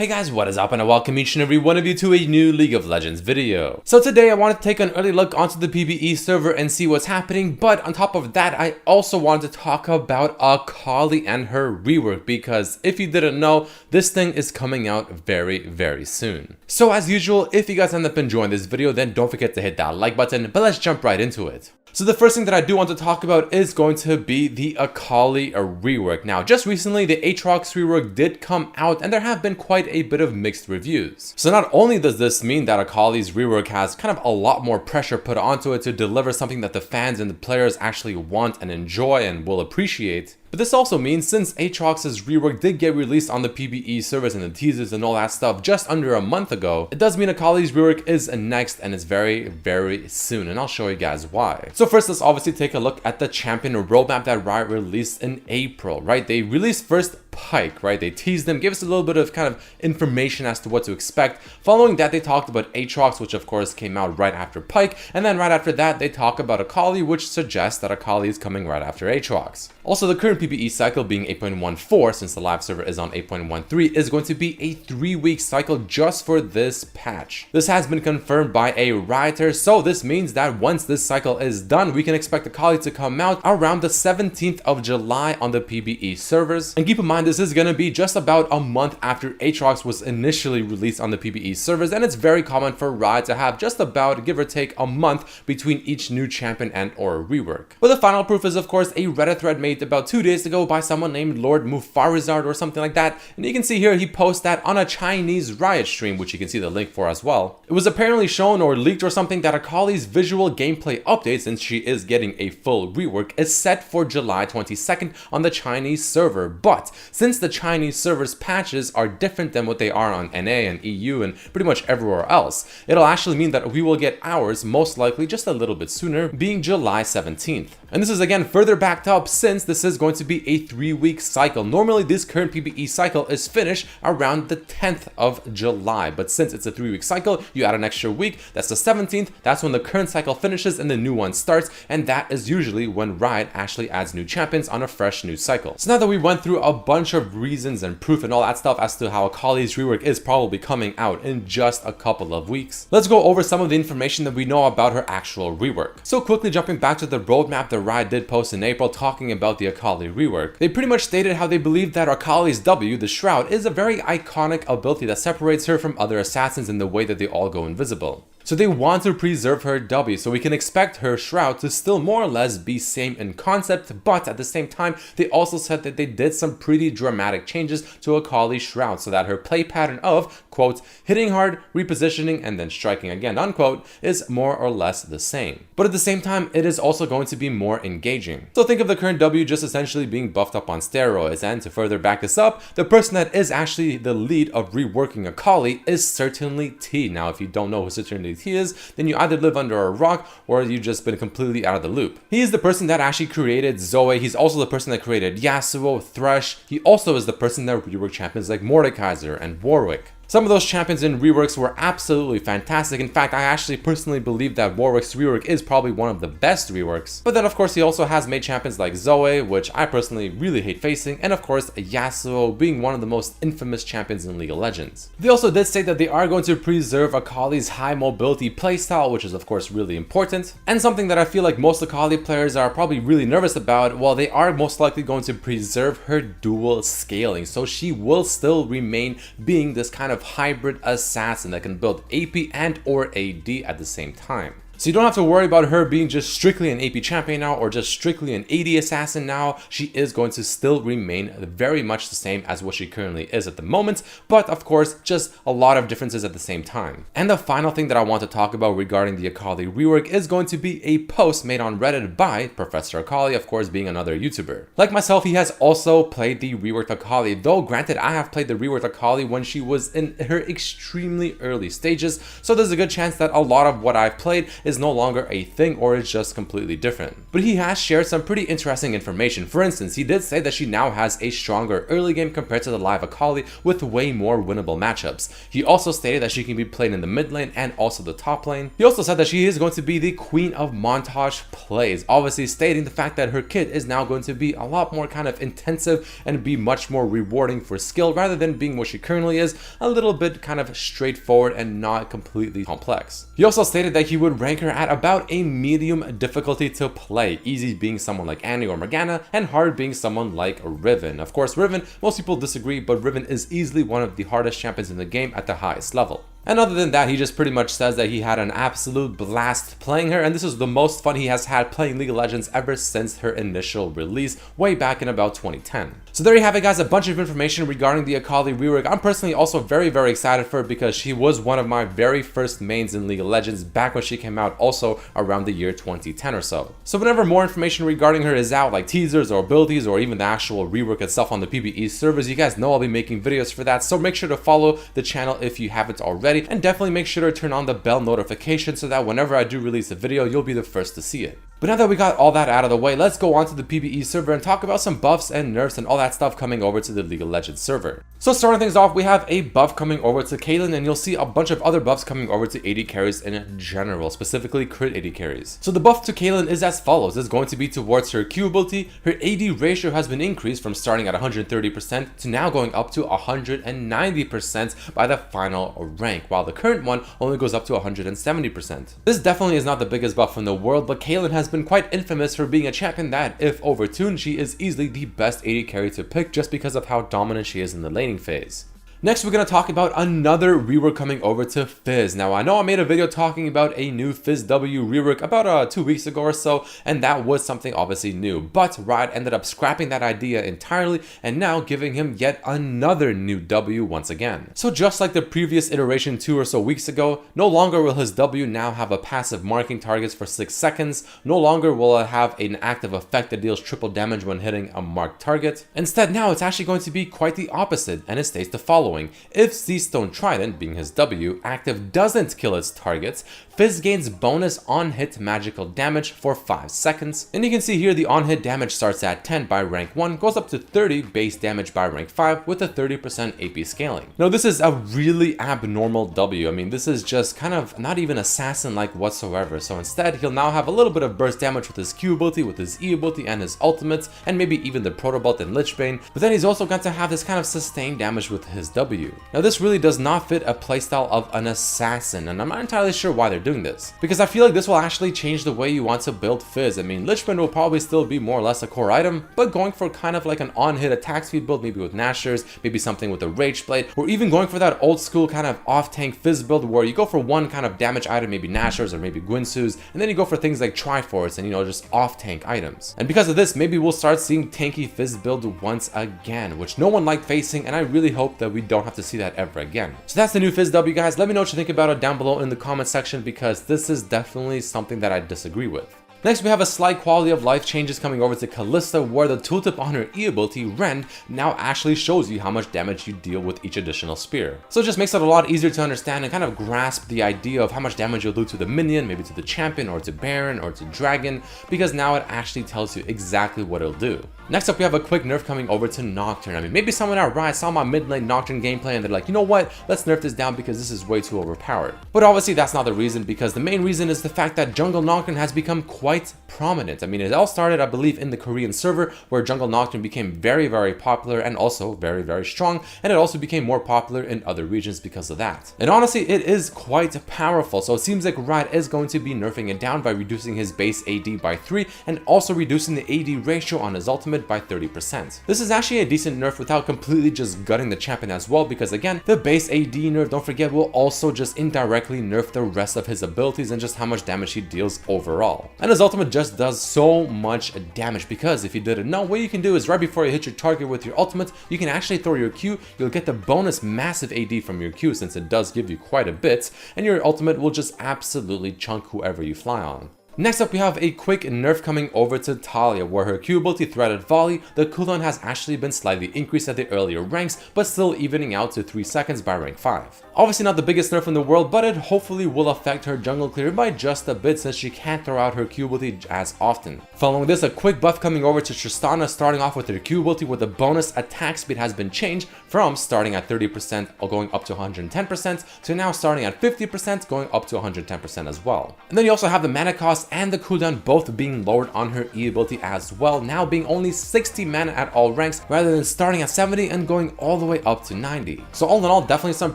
Hey guys, what is up, and I welcome each and every one of you to a new League of Legends video. So today I want to take an early look onto the PvE server and see what's happening, but on top of that I also wanted to talk about AKALI and her rework, because if you didn't know, this thing is coming out very soon. So as usual, if you guys end up enjoying this video, then don't forget to hit that like button, but let's jump right into it. So the first thing that I do want to talk about is going to be the AKALI rework. Now, just recently, the Aatrox rework did come out, and there have been quite a bit of mixed reviews. So not only does this mean that AKALI's rework has kind of a lot more pressure put onto it to deliver something that the fans and the players actually want and enjoy and will appreciate, but this also means since Aatrox's rework did get released on the PvE servers and the teasers and all that stuff just under a month ago, it does mean AKALI's rework is next, and it's very soon, and I'll show you guys why. So first, let's obviously take a look at the champion roadmap that Riot released in April, right? They released first Pyke, right? They teased them, gave us a little bit of kind of information as to what to expect. Following that, they talked about Aatrox, which of course came out right after Pyke, and then right after that, they talk about AKALI, which suggests that AKALI is coming right after Aatrox. Also, the current PvE cycle being 8.14, since the live server is on 8.13, is going to be a 3-week cycle just for this patch. This has been confirmed by a Rioter, so this means that once this cycle is done, we can expect AKALI to come out around the 17th of July on the PvE servers. And keep in mind, this is going to be just about a month after Aatrox was initially released on the PvE servers, and it's very common for Riot to have just about, give or take, a month between each new champion and or rework. But the final proof is of course a Reddit thread made about 2 days ago by someone named Lord Mufarizard or something like that, and you can see here he posts that on a Chinese Riot stream, which you can see the link for as well. It was apparently shown or leaked or something that AKALI's visual gameplay update, since she is getting a full rework, is set for July 22nd on the Chinese server, but since the Chinese server's patches are different than what they are on NA and EU and pretty much everywhere else, it'll actually mean that we will get ours most likely just a little bit sooner, being July 17th. And this is again further backed up since this is going to be a 3-week cycle. Normally this current PvE cycle is finished around the 10th of July, but since it's a 3-week cycle, you add an extra week, that's the 17th, that's when the current cycle finishes and the new one starts, and that is usually when Riot actually adds new champions on a fresh new cycle. So now that we went through a bunch of reasons and proof and all that stuff as to how AKALI's rework is probably coming out in just a couple of weeks, let's go over some of the information that we know about her actual rework. So quickly jumping back to the roadmap that Riot did post in April talking about the AKALI rework, they pretty much stated how they believe that AKALI's W, the Shroud, is a very iconic ability that separates her from other assassins in the way that they all go invisible. So they want to preserve her W, so we can expect her Shroud to still more or less be same in concept, but at the same time, they also said that they did some pretty dramatic changes to AKALI's Shroud so that her play pattern of, quote, hitting hard, repositioning, and then striking again, unquote, is more or less the same. But at the same time, it is also going to be more engaging. So think of the current W just essentially being buffed up on steroids, and to further back this up, the person that is actually the lead of reworking AKALI is certainly T. Now, if you don't know who certainly T is, then you either live under a rock or you've just been completely out of the loop. He is the person that actually created Zoe. He's also the person that created Yasuo, Thresh. He also is the person that reworked champions like Mordekaiser and Warwick. Some of those champions in reworks were absolutely fantastic. In fact, I actually personally believe that Warwick's rework is probably one of the best reworks. But then of course he also has made champions like Zoe, which I personally really hate facing, and of course Yasuo being one of the most infamous champions in League of Legends. They also did say that they are going to preserve AKALI's high mobility playstyle, which is of course really important, and something that I feel like most AKALI players are probably really nervous about. Well, they are most likely going to preserve her dual scaling, so she will still remain being this kind of hybrid assassin that can build AP and or AD at the same time. So you don't have to worry about her being just strictly an AP champion now or just strictly an AD assassin now. She is going to still remain very much the same as what she currently is at the moment, but of course just a lot of differences at the same time. And the final thing that I want to talk about regarding the AKALI rework is going to be a post made on Reddit by Professor AKALI, of course being another YouTuber. Like myself, he has also played the reworked AKALI, though granted I have played the reworked AKALI when she was in her extremely early stages, so there's a good chance that a lot of what I've played is is no longer a thing or is just completely different. But he has shared some pretty interesting information. For instance, he did say that she now has a stronger early game compared to the live AKALI with way more winnable matchups. He also stated that she can be played in the mid lane and also the top lane. He also said that she is going to be the queen of montage plays, obviously stating the fact that her kit is now going to be a lot more kind of intensive and be much more rewarding for skill rather than being what she currently is, a little bit kind of straightforward and not completely complex. He also stated that he would rank her at about a medium difficulty to play, easy being someone like Annie or Morgana and hard being someone like Riven. Of course, Riven, most people disagree, but Riven is easily one of the hardest champions in the game at the highest level. And other than that, he just pretty much says that he had an absolute blast playing her, and this is the most fun he has had playing League of Legends ever since her initial release way back in about 2010. So there you have it, guys, a bunch of information regarding the AKALI rework. I'm personally also very excited for her because she was one of my very first mains in League of Legends back when she came out, also around the year 2010 or so. So whenever more information regarding her is out, like teasers or abilities or even the actual rework itself on the PvE servers, you guys know I'll be making videos for that, so make sure to follow the channel if you haven't already. And definitely make sure to turn on the bell notification so that whenever I do release a video, you'll be the first to see it. But now that we got all that out of the way, let's go on to the PvE server and talk about some buffs and nerfs and all that stuff coming over to the League of Legends server. So starting things off, we have a buff coming over to Caitlyn, and you'll see a bunch of other buffs coming over to AD carries in general, specifically crit AD carries. So the buff to Caitlyn is as follows. It's going to be towards her Q ability. Her AD ratio has been increased from starting at 130% to now going up to 190% by the final rank, while the current one only goes up to 170%. This definitely is not the biggest buff in the world, but Caitlyn has been quite infamous for being a champion that, if overtuned, she is easily the best AD carry to pick just because of how dominant she is in the laning phase. Next, we're going to talk about another rework coming over to Fizz. Now, I know I made a video talking about a new Fizz W rework about 2 weeks ago or so, and that was something obviously new, but Riot ended up scrapping that idea entirely and now giving him yet another new W once again. So just like the previous iteration 2 or so weeks ago, no longer will his W now have a passive marking targets for 6 seconds, no longer will it have an active effect that deals triple damage when hitting a marked target. Instead, now it's actually going to be quite the opposite, and it states the following. If Seastone Trident, being his W, active doesn't kill its targets, Fizz gains bonus on-hit magical damage for 5 seconds. And you can see here the on-hit damage starts at 10 by rank 1, goes up to 30 base damage by rank 5 with a 30% AP scaling. Now this is a really abnormal W. I mean, this is just kind of not even assassin-like whatsoever. So instead, he'll now have a little bit of burst damage with his Q ability, with his E ability, and his ultimates, and maybe even the Proto Bolt and Lichbane. But then he's also got to have this kind of sustained damage with his W. Now this really does not fit a playstyle of an assassin, and I'm not entirely sure why they're doing this, because I feel like this will actually change the way you want to build Fizz. I mean, Lichbane will probably still be more or less a core item, but going for kind of like an on-hit attack speed build, maybe with Nashers, maybe something with a Rage Blade, or even going for that old school kind of off-tank Fizz build where you go for one kind of damage item, maybe Nashers or maybe Gwynsu's, and then you go for things like Triforce and, you know, just off-tank items. And because of this, maybe we'll start seeing tanky Fizz build once again, which no one liked facing, and I really hope that we don't have to see that ever again. So that's the new Fizz W, guys. Let me know what you think about it down below in the comment section, because this is definitely something that I disagree with. Next, we have a slight quality of life changes coming over to Kalista, where the tooltip on her E ability, Rend, now actually shows you how much damage you deal with each additional spear. So it just makes it a lot easier to understand and kind of grasp the idea of how much damage you'll do to the minion, maybe to the champion, or to Baron, or to Dragon, because now it actually tells you exactly what it'll do. Next up, we have a quick nerf coming over to Nocturne. I mean, maybe someone at Riot saw my mid lane Nocturne gameplay and they're like, you know what, let's nerf this down because this is way too overpowered. But obviously that's not the reason, because the main reason is the fact that Jungle Nocturne has become quite prominent. I mean, it all started, I believe, in the Korean server, where Jungle Nocturne became very popular and also very strong, and it also became more popular in other regions because of that. And honestly, it is quite powerful, so it seems like Riot is going to be nerfing it down by reducing his base AD by 3 and also reducing the AD ratio on his ultimate by 30%. This is actually a decent nerf without completely just gutting the champion as well, because again, the base AD nerf, don't forget, will also just indirectly nerf the rest of his abilities and just how much damage he deals overall. And his ultimate just does so much damage, because if you didn't know, what you can do is right before you hit your target with your ultimate, you can actually throw your Q, you'll get the bonus massive AD from your Q since it does give you quite a bit, and your ultimate will just absolutely chunk whoever you fly on. Next up, we have a quick nerf coming over to Talia, where her Q ability Threaded Volley, the cooldown has actually been slightly increased at the earlier ranks, but still evening out to 3 seconds by rank 5. Obviously not the biggest nerf in the world, but it hopefully will affect her jungle clear by just a bit since she can't throw out her Q ability as often. Following this, a quick buff coming over to Tristana, starting off with her Q ability where the bonus attack speed has been changed from starting at 30% or going up to 110% to now starting at 50% going up to 110% as well. And then you also have the mana cost and the cooldown both being lowered on her E ability as well, now being only 60 mana at all ranks rather than starting at 70 and going all the way up to 90. So all in all, definitely some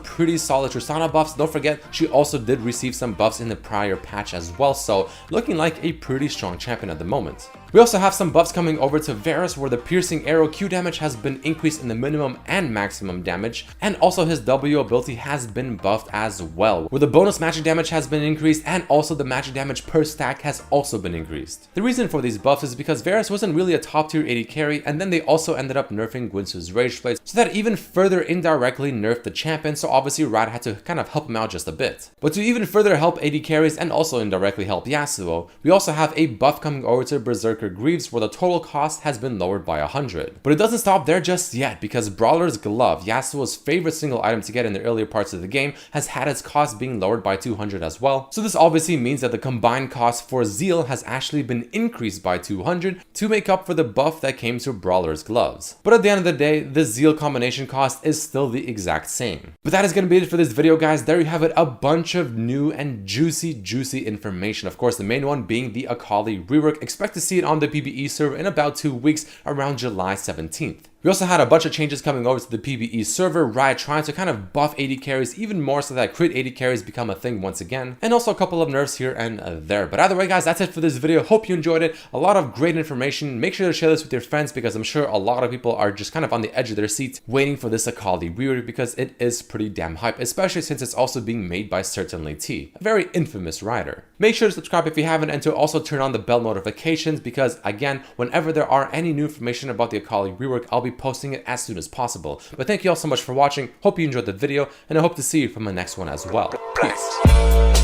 pretty solid Tristana buffs. Don't forget, she also did receive some buffs in the prior patch as well, so looking like a pretty strong champion at the moment. We also have some buffs coming over to Varus, where the piercing arrow Q damage has been increased in the minimum and maximum damage, and also his W ability has been buffed as well, where the bonus magic damage has been increased and also the magic damage per stack has also been increased. The reason for these buffs is because Varus wasn't really a top tier AD carry, and then they also ended up nerfing Guinsoo's Rage Blades, so that even further indirectly nerfed the champion, so obviously Riot had to kind of help him out just a bit. But to even further help AD carries and also indirectly help Yasuo, we also have a buff coming over to Berserker Greaves, where the total cost has been lowered by 100. But it doesn't stop there just yet, because Brawler's Glove, Yasuo's favorite single item to get in the earlier parts of the game, has had its cost being lowered by 200 as well. So this obviously means that the combined cost for Zeal has actually been increased by 200 to make up for the buff that came to Brawler's Gloves. But at the end of the day, the Zeal combination cost is still the exact same. But that is going to be it for this video, guys. There you have it, a bunch of new and juicy information. Of course, the main one being the AKALI rework. Expect to see it on the PBE server in about 2 weeks, around July 17th. We also had a bunch of changes coming over to the PBE server, Riot trying to kind of buff AD carries even more so that crit AD carries become a thing once again, and also a couple of nerfs here and there. But either way, guys, that's it for this video. Hope you enjoyed it. A lot of great information. Make sure to share this with your friends, because I'm sure a lot of people are just kind of on the edge of their seats waiting for this AKALI rework, because it is pretty damn hype, especially since it's also being made by Certainly T, a very infamous writer. Make sure to subscribe if you haven't, and to also turn on the bell notifications, because again, whenever there are any new information about the AKALI rework, I'll be posting it as soon as possible. But thank you all so much for watching. Hope you enjoyed the video, and I hope to see you for my next one as well. Peace.